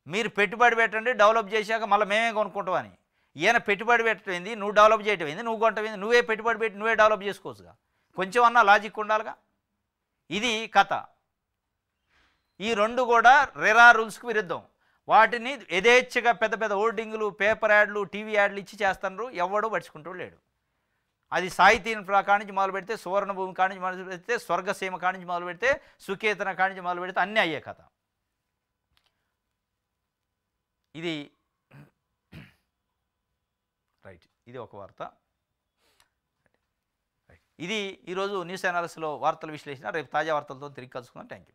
మీరు పెట్టుబడి పెట్టండి, డెవలప్ చేశాక మళ్ళీ మేమే కొనుక్కుంటామని. ఈయన పెట్టుబడి పెట్టడం, నువ్వు డెవలప్ చేయటం ఏంది, నువ్వు కొంటం, నువ్వే పెట్టుబడి పెట్టి నువ్వే డెవలప్ చేసుకోవచ్చుగా. కొంచెం అన్నా లాజిక్ ఉండాలిగా. ఇది కథ. ఈ 2 కూడా రెరా రూల్స్కి విరుద్ధం. వాటిని యథేచ్ఛగా పెద్ద పెద్ద హోర్డింగులు, పేపర్ యాడ్లు, టీవీ యాడ్లు ఇచ్చి చేస్తున్నారు. ఎవడో పడుచుకుంటూ లేడు. అది సాహితీన్ కానించి మొదలు పెడితే, సువర్ణభూమి కానించి మొదలు పెడితే, స్వర్గసీమ కానించి మొదలు పెడితే, సుకేతన కానించి మొదలు పెడితే అన్నీ అయ్యే కథ. ఇది రైట్. ఇది ఒక వార్త. ఇది ఈరోజు న్యూస్ అనాలిసిస్లో వార్తల విశ్లేషణ. రేపు తాజా వార్తలతో తిరిగి కలుసుకుందాం. Thank you.